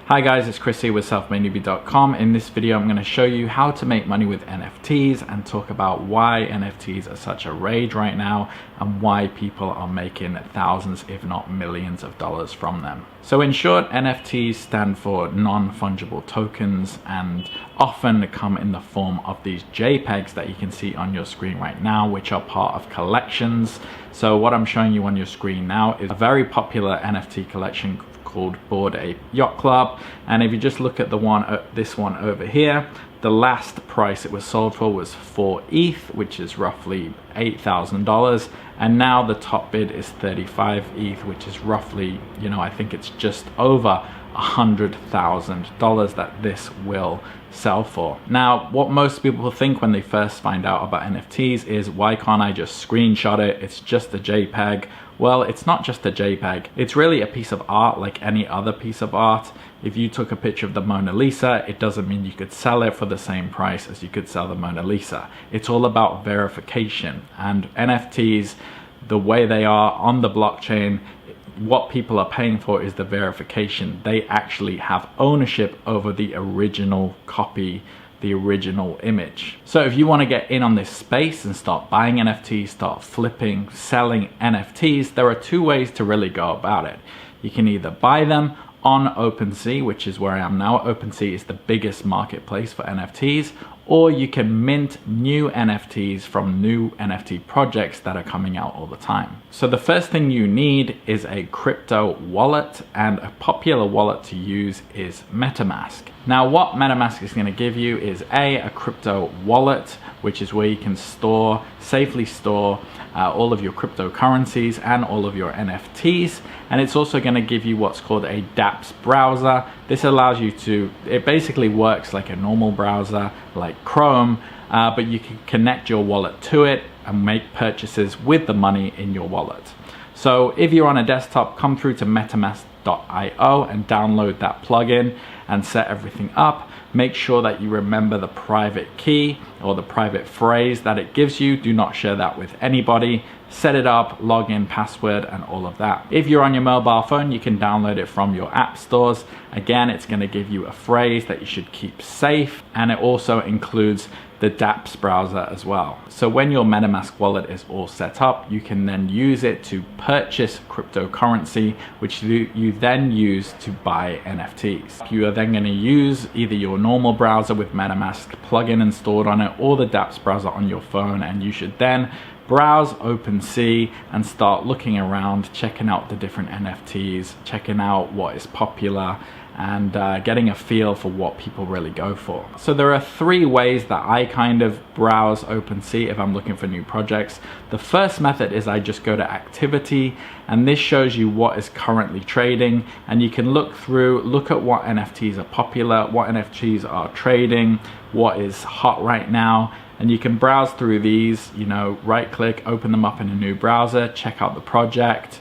Hi guys, it's Chris here with selfmadenewbie.com. In this video, I'm going to show you how to make money with NFTs and talk about why NFTs are such a rage right now and why people are making thousands, if not millions of dollars from them. So in short, NFTs stand for non-fungible tokens and often come in the form of these JPEGs that you can see on your screen right now, which are part of collections. So what I'm showing you on your screen now is a very popular NFT collection called Bored Ape Yacht Club, and if you just look at this one over here, the last price it was sold for was 4 ETH, which is roughly $8,000, and now the top bid is 35 ETH, which is roughly, I think it's just over $100,000 that this will sell for. Now, what most people think when they first find out about NFTs is, why can't I just screenshot it? It's just a JPEG. Well, it's not just a JPEG. It's really a piece of art like any other piece of art. If you took a picture of the Mona Lisa, it doesn't mean you could sell it for the same price as you could sell the Mona Lisa. It's all about verification, and NFTs, the way they are on the blockchain, what people are paying for is the verification. They actually have ownership over the original copy, the original image. So if you want to get in on this space and start buying NFTs, start flipping, selling NFTs, there are two ways to really go about it. You can either buy them on OpenSea, which is where I am now. OpenSea is the biggest marketplace for NFTs, or you can mint new NFTs from new NFT projects that are coming out all the time. So the first thing you need is a crypto wallet, and a popular wallet to use is MetaMask. Now, what MetaMask is going to give you is a crypto wallet, which is where you can safely store all of your cryptocurrencies and all of your NFTs. And it's also going to give you what's called a dApps browser. This allows you to, it basically works like a normal browser, like Chrome, but you can connect your wallet to it and make purchases with the money in your wallet. So if you're on a desktop, come through to metamask.io and download that plugin and set everything up. Make sure that you remember the private key or the private phrase that it gives you. Do not share that with anybody. Set it up, login, password, and all of that. If you're on your mobile phone, you can download it from your app stores. Again, it's going to give you a phrase that you should keep safe, and it also includes the dApps browser as well. So when your MetaMask wallet is all set up, you can then use it to purchase cryptocurrency, which you then use to buy NFTs. You are then going to use either your normal browser with MetaMask plugin installed on it, or the dApps browser on your phone, and you should then browse OpenSea and start looking around, checking out the different NFTs, checking out what is popular, and getting a feel for what people really go for. So there are three ways that I kind of browse OpenSea if I'm looking for new projects. The first method is I just go to activity, and this shows you what is currently trading, and you can look at what NFTs are popular, what NFTs are trading, what is hot right now, and you can browse through these, right click, open them up in a new browser, check out the project,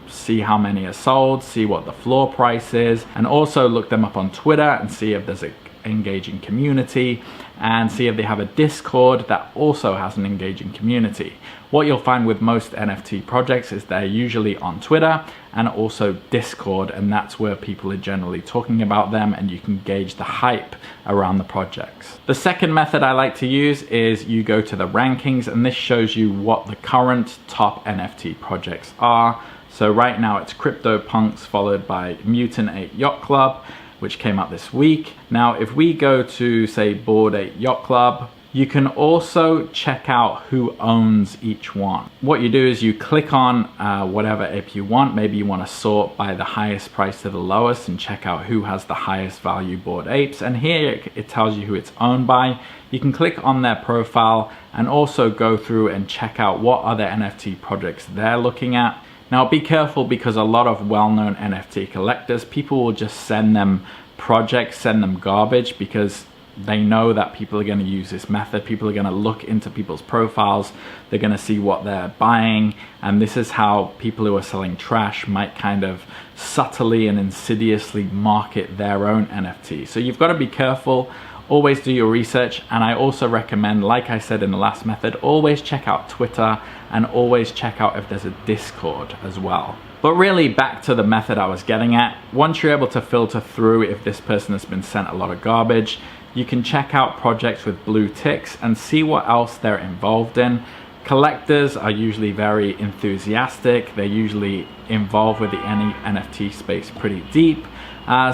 see how many are sold, see what the floor price is, and also look them up on Twitter and see if there's an engaging community, and see if they have a Discord that also has an engaging community. What you'll find with most NFT projects is they're usually on Twitter and also Discord, and that's where people are generally talking about them, and you can gauge the hype around the projects. The second method I like to use is you go to the rankings, and this shows you what the current top NFT projects are. So right now it's CryptoPunks followed by Mutant Ape Yacht Club, which came out this week. Now, if we go to, say, Bored Ape Yacht Club, you can also check out who owns each one. What you do is you click on whatever ape you want. Maybe you want to sort by the highest price to the lowest and check out who has the highest value Bored Apes. And here it tells you who it's owned by. You can click on their profile and also go through and check out what other NFT projects they're looking at. Now, be careful, because a lot of well-known NFT collectors, people will just send them projects, send them garbage, because they know that people are going to use this method. People are going to look into people's profiles. They're going to see what they're buying. And this is how people who are selling trash might kind of subtly and insidiously market their own NFT. So you've got to be careful. Always do your research, and I also recommend, like I said in the last method, always check out Twitter and always check out if there's a Discord as well. But really, back to the method I was getting at, once you're able to filter through if this person has been sent a lot of garbage, you can check out projects with blue ticks and see what else they're involved in. Collectors are usually very enthusiastic. They're usually involved with the NFT space pretty deep.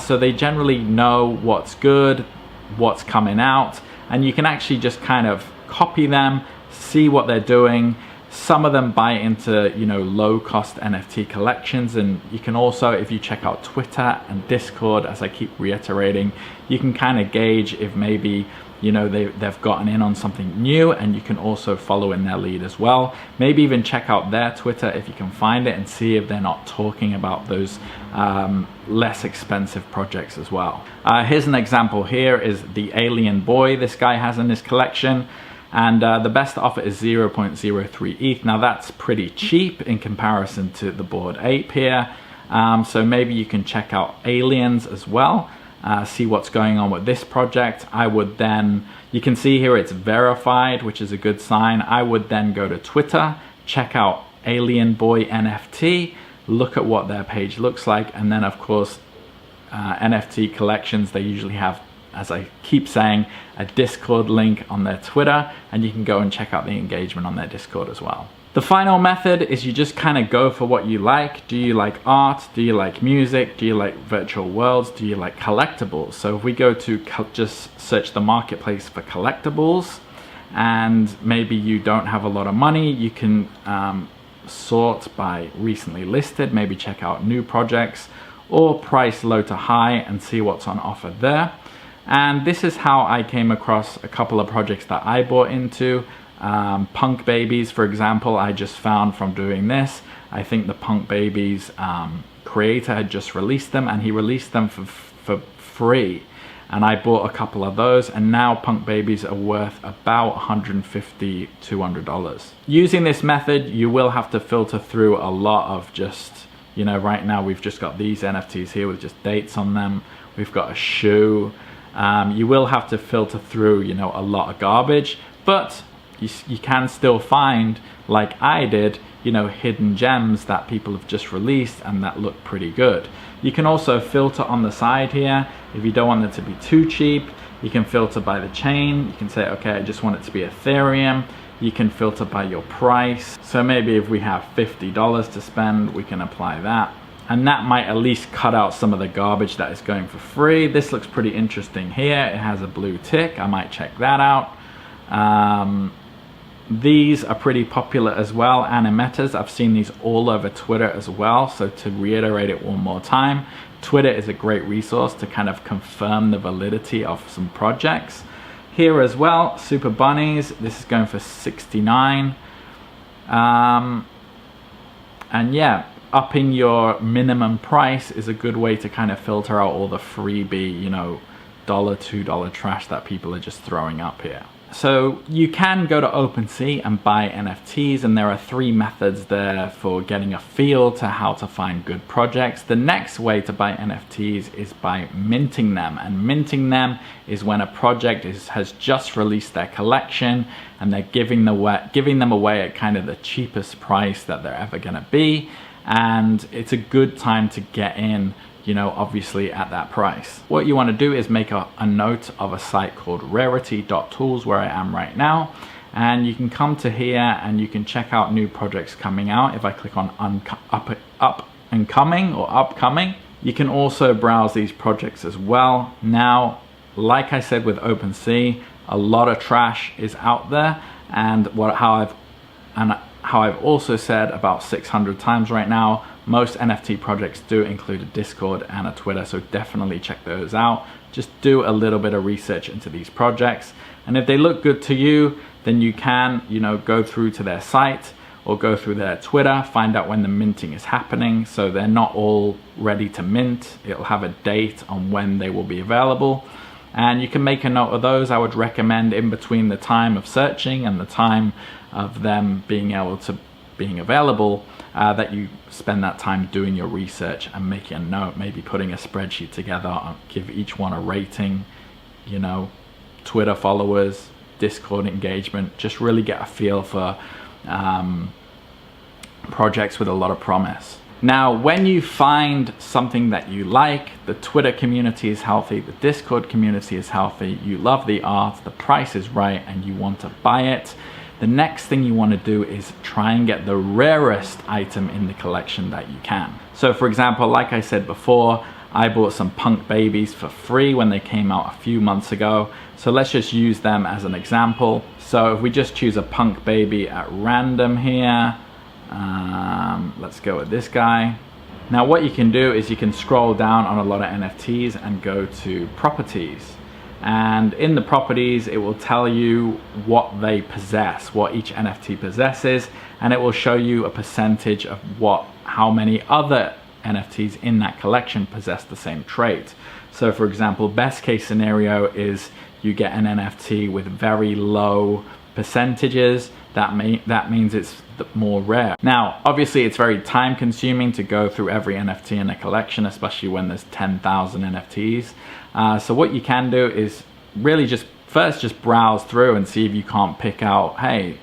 So they generally know what's good, what's coming out, and you can actually just kind of copy them, see what they're doing. Some of them buy into, you know, low-cost NFT collections, and you can also, if you check out Twitter and Discord, as I keep reiterating, you can kind of gauge if maybe, you know, they've gotten in on something new, and you can also follow in their lead as well. Maybe even check out their Twitter if you can find it and see if they're not talking about those less expensive projects as well. Here's an example. Here is the Alien Boy this guy has in his collection. And the best offer is 0.03 ETH. Now that's pretty cheap in comparison to the Bored Ape here. So maybe you can check out Aliens as well, see what's going on with this project. I would then, you can see here it's verified, which is a good sign. I would then go to Twitter, check out Alien Boy NFT, look at what their page looks like, and then of course NFT collections, they usually have, as I keep saying, a Discord link on their Twitter, and you can go and check out the engagement on their Discord as well. The final method is you just kind of go for what you like. Do you like art? Do you like music? Do you like virtual worlds? Do you like collectibles? So if we go to just search the marketplace for collectibles, and maybe you don't have a lot of money, you can sort by recently listed, maybe check out new projects, or price low to high and see what's on offer there. And this is how I came across a couple of projects that I bought into. Punk Babies, for example, I just found from doing this. I think the Punk Babies creator had just released them, and he released them for free. And I bought a couple of those, and now Punk Babies are worth about $150, $200. Using this method, you will have to filter through a lot of just, you know, right now we've just got these NFTs here with just dates on them. We've got a shoe. You will have to filter through, you know, a lot of garbage, but you can still find, like I did, you know, hidden gems that people have just released and that look pretty good. You can also filter on the side here. If you don't want it to be too cheap, you can filter by the chain. You can say, okay, I just want it to be Ethereum. You can filter by your price. So maybe if we have $50 to spend, we can apply that. And that might at least cut out some of the garbage that is going for free. This looks pretty interesting here. It has a blue tick. I might check that out. These are pretty popular as well, animetas. I've seen these all over Twitter as well. So to reiterate it one more time, Twitter is a great resource to kind of confirm the validity of some projects. Here as well, Super Bunnies. This is going for 69. And yeah, upping your minimum price is a good way to kind of filter out all the freebie, you know, $1, $2 trash that people are just throwing up here. So you can go to OpenSea and buy NFTs, and there are 3 methods there for getting a feel to how to find good projects. The next way to buy NFTs is by minting them, and minting them is when a project has just released their collection and they're giving them away at kind of the cheapest price that they're ever going to be. And it's a good time to get in, you know, obviously at that price. What you want to do is make a note of a site called rarity.tools, where I am right now, and you can come to here and you can check out new projects coming out. If I click on up and coming or upcoming, you can also browse these projects as well. Now, like I said with OpenSea, a lot of trash is out there, and how I've also said about 600 times right now, most NFT projects do include a Discord and a Twitter, so definitely check those out. Just do a little bit of research into these projects, and if they look good to you, then you can, you know, go through to their site or go through their Twitter, find out when the minting is happening. So they're not all ready to mint. It'll have a date on when they will be available, and you can make a note of those. I would recommend in between the time of searching and the time of them being available, that you spend that time doing your research and making a note, maybe putting a spreadsheet together, give each one a rating, you know, Twitter followers, Discord engagement. Just really get a feel for projects with a lot of promise. Now, when you find something that you like, the Twitter community is healthy, the Discord community is healthy, you love the art, the price is right, and you want to buy it, the next thing you want to do is try and get the rarest item in the collection that you can. So for example, like I said before, I bought some punk babies for free when they came out a few months ago. So let's just use them as an example. So if we just choose a punk baby at random here, let's go with this guy. Now what you can do is you can scroll down on a lot of NFTs and go to properties. And in the properties, it will tell you what they possess, what each NFT possesses, and it will show you a percentage of how many other NFTs in that collection possess the same trait. So for example, best case scenario is you get an NFT with very low percentages. That means it's more rare. Now, obviously it's very time consuming to go through every NFT in a collection, especially when there's 10,000 NFTs. So what you can do is really just browse through and see if you can't pick out, hey,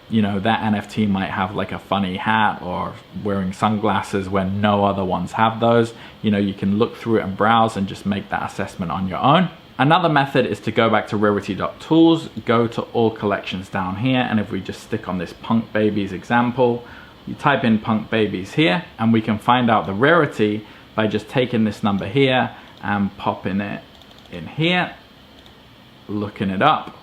you know, that NFT might have like a funny hat or wearing sunglasses when no other ones have those. You know, you can look through it and browse and just make that assessment on your own. Another method is to go back to rarity.tools, go to all collections down here, and if we just stick on this Punk Babies example, you type in Punk Babies here, and we can find out the rarity by just taking this number here and popping it in here, looking it up,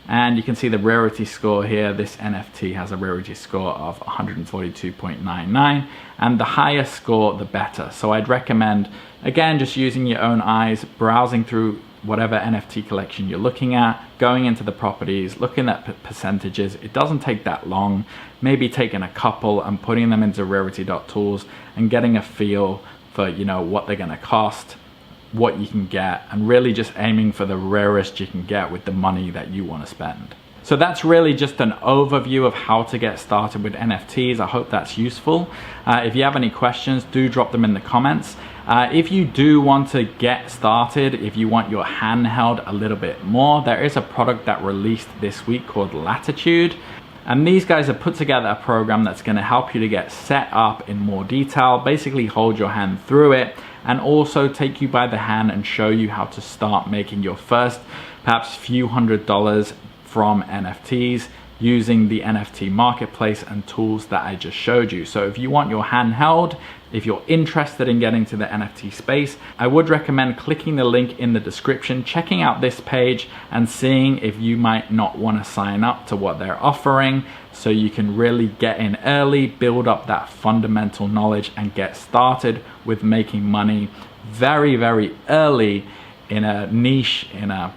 and you can see the rarity score here. This NFT has a rarity score of 142.99, and the higher score, the better. So I'd recommend, again, just using your own eyes, browsing through whatever NFT collection you're looking at, going into the properties, looking at percentages. It doesn't take that long, maybe taking a couple and putting them into rarity.tools and getting a feel for, you know, what they're gonna cost, what you can get, and really just aiming for the rarest you can get with the money that you want to spend. So that's really just an overview of how to get started with NFTs. I hope that's useful. If you have any questions, do drop them in the comments. If you do want to get started, if you want your handheld a little bit more, there is a product that released this week called Latitude. And these guys have put together a program that's going to help you to get set up in more detail, basically hold your hand through it, and also take you by the hand and show you how to start making your first, perhaps few $100s from NFTs using the NFT marketplace and tools that I just showed you. So if you want your handheld, if you're interested in getting to the NFT space, I would recommend clicking the link in the description, checking out this page and seeing if you might not want to sign up to what they're offering, so you can really get in early, build up that fundamental knowledge and get started with making money very, very early in a niche, in a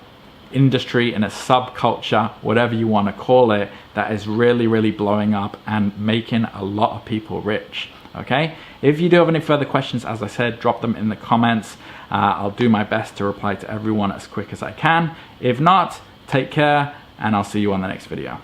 industry, in a subculture, whatever you want to call it, that is really, really blowing up and making a lot of people rich. Okay, if you do have any further questions, as I said, drop them in the comments. I'll do my best to reply to everyone as quick as I can. If not, take care, and I'll see you on the next video.